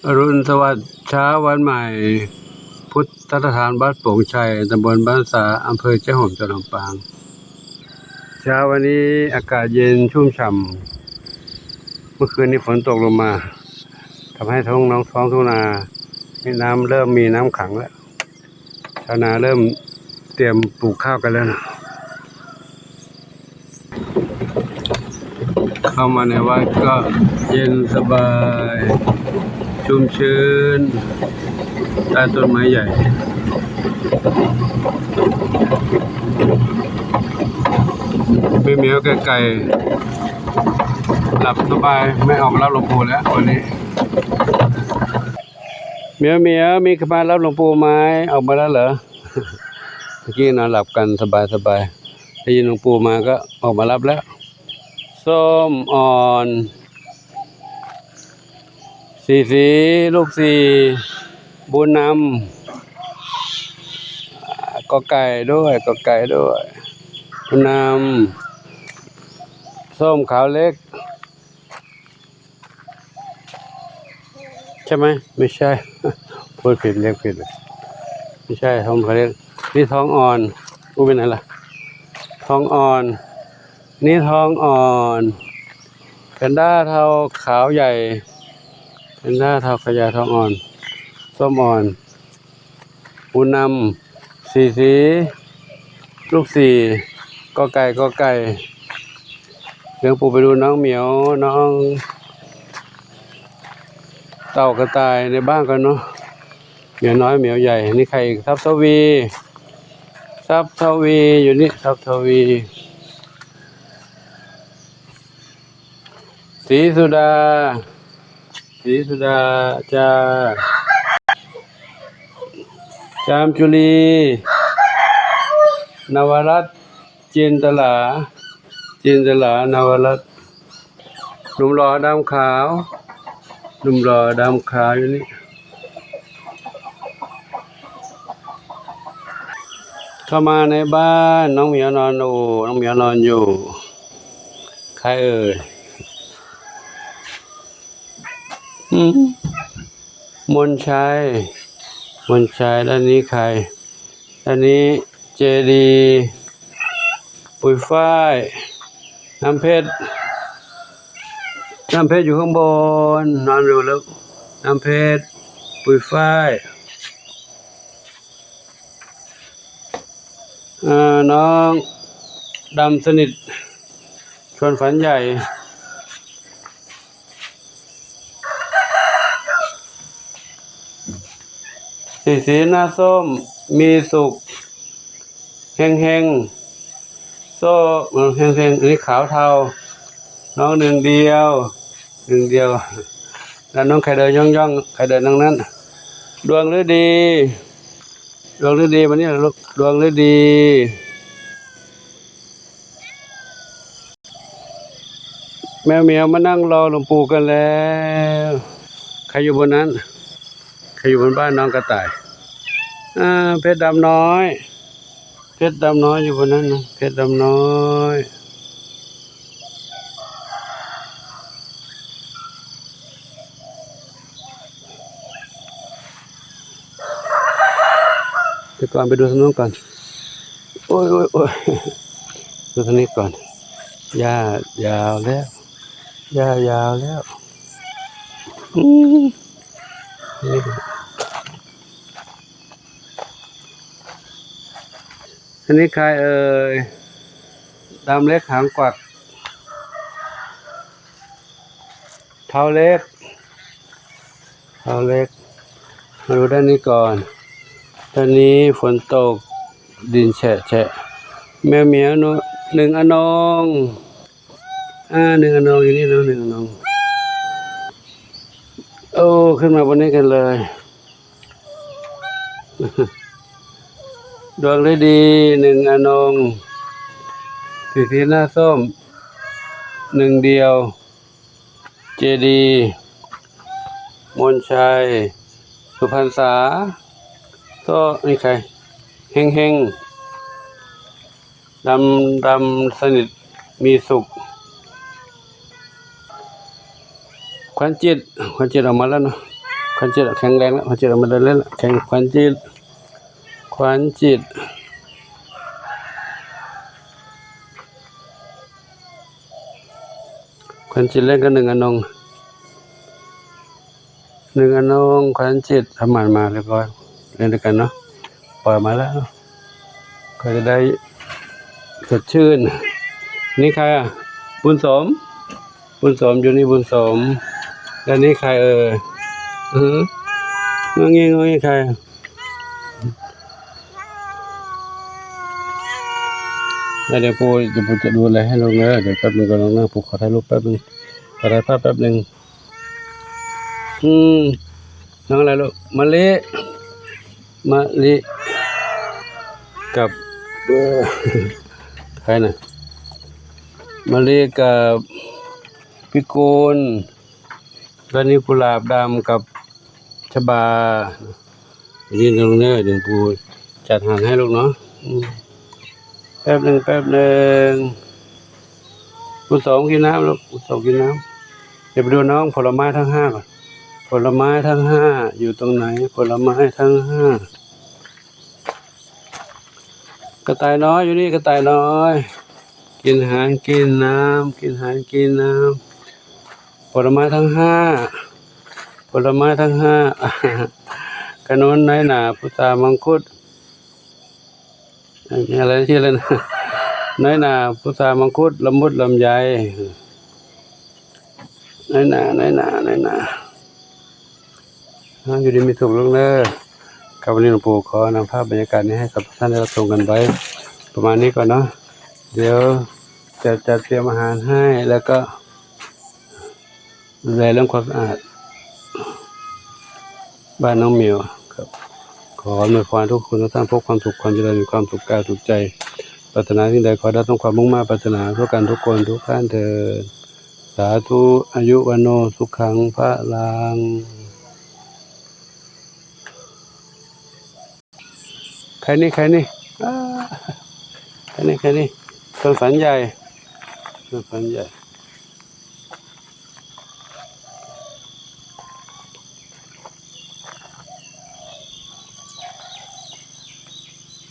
อรุณสวัสดิ์เช้าวันใหม่พุทธสถานบ้านโป่งชัยตำบลบ้านสาอำเภอเจ้าห่มจังหวัดลำปางเช้าวันนี้อากาศเย็นชุ่มฉ่ำเมื่อคืนนี้ฝนตกลงมาทำให้ท้องทุ่งนาเริ่มมีน้ำขังแล้วชาวนาเริ่มเตรียมปลูกข้าวกันแล้วนะเข้ามาในวัดก็เย็นสบายชุ่มชื้นใต้ต้นไม้ใหญ่พี่เหมียวไก่หลับสบายไม่ออกรับหลวงปู่แล้ววันนี้เหมียวมีขมารับหลวงปู่ไหมออกมาแล้วเหรอเมื่อกี้นอนหลับกันสบายได้ยินหลวงปู่มาก็ออกมารับแล้วส้มอ่อนสีลูกบุญนำก็ไก่ด้วยบุญนำส้มขาวเล็กใช่ไหมไม่ใช่พูดผิดเรียกผิดไม่ใช่ส้มขาวเล็กนี่ท้องอ่อนเป็นอะไรล่ะท้องอ่อนนี่ท้องอ่อนแพนด้าเทาขาวใหญ่แพนด้าเทาขยายท้องอ่อนส้มอ่อนบุญนำสีลูกก็ไก่เลี้ยงปูไปดูน้องเหมียวน้องเต่ากระต่ายในบ้านกันเนาะเหมียวน้อยเหมียวใหญ่นี่ใครทับทวีอยู่นี่ทับทวีศรีสุดาจามจุลีนวรัตน์จินตลานวรัตน์หนุ่มหล่อดำขาวอยู่นี่เข้ามาในบ้านน้องเหมียวนอนอยู่ใครเอ่ยมนชัยด้านนี้ใครด้านนี้เจดีปุยฝ้ายน้ำเพชรอยู่ข้างบนนอนอยู่แล้วน้ำเพชรปุยฝ้ายน้องดำสนิทชวนฝันใหญ่สีหน้าส้มมีสุขเฮงโซ่เฮงอันนี้ขาวเทาน้องหนึ่งเดียวแล้วน้องใครเดินย่องใครเดินนั่งนั้นดวงฤดีวันนี้ลูกดวงฤดีแมวเหมียวมานั่งรอหลวงปู่กันแล้วใครอยู่บนนั้นใครอยู่บนบ้านน้องกระต่ายเพชรดำน้อยอยู่บนนั้นนะเพชรดำน้อยเดี๋ยวก่อนไปดูทางโน้นก่อนโอ้ยดูทางนี้ก่อนหญ้ายาวแล้วนี่อันนี้ใครเอ่ยดำเล็กหางกวักเท้าเล็กมาดูด้านนี้ก่อนด้านนี้ฝนตกดินแฉะแมวเหมียวหนึ่งอนงอยู่นี่แล้วหนึ่งอนงโอ้ขึ้นมาบนนี้กันเลยดวงฤดีหนึ่งอนงสีหน้าส้มหนึ่งเดียวเจดีมนชัยสุพรรณษาก็นี่ใครเฮงดำสนิทมีสุขขวัญจิตออกมาแล้วเนาะ ขวัญจิตแข็งแรงแล้วขวัญจิตออกมาเดินเล่นแล้วแข็งขวัญจิตขวัญจิตขวัญจิตเล่นกันหนึ่งอนงหนึ่งอนงขวัญจิตทำมันมาเรียบร้อยเล่นด้วยกันเนาะปล่อยมาแล้วก็จะได้สดชื่นนี่ใครอ่ะบุญสมอยู่นี่บุญสมแล้วนี่ใครงงงี้ใครแล้วเดี๋ยวปูจะดูอะไรให้ลงเนอะเดี๋ยวแป๊บนึงก็ลงเนอะปูขอถ่ายรูปแป๊บนึงขอถ่ายภาพแป๊บนึงน้องอะไรลูกมะลิกับใครน่ะมะลิกับพี่กูลแล้วนี่กุหลาบดำกับชบายืนตรงนี้เดี๋ยวปูจัดหางให้ลูกเนาะแป๊บหนึ่งคุณสองกินน้ำลูกคุณสองกินน้ำเดี๋ยวไปดูน้องผลไม้ทั้งห้าก่อนผลไม้ทั้งห้าอยู่ตรงไหนผลไม้ทั้งห้ากระต่ายน้อยอยู่นี่กระต่ายน้อยกินอาหารกินน้ำผลไม้ทั้งห้าขนุนน้อยหนาพุทรามังคุดอะไรชื่ออะไรนะน้อยหนาพุทรามังคุดละมุดลำไยน้อยหนาอยู่ดีมีสุขลูกเนอกับวันนี้หลวงปู่ขอนำภาพบรรยากาศนี้ให้กับท่านได้รับชมกันไว้ประมาณนี้ก่อนเนาะเดี๋ยวจะจัดเตรียมอาหารให้แล้วก็ดูแลเรื่องความสะอาดบ้านน้องเหมียวครับขออวยพรทุกคนทุกท่านพบความสุขความเจริญมีความสุขกายสุขใจปรารถนาสิ่งใดขอได้ต้องความมุ่งมั่นปรารถนาเพื่อกันทุกคนทุกท่านเถิดสาธุอายุวันโนสุขังพระลังใครนี่ต้นสันใหญ่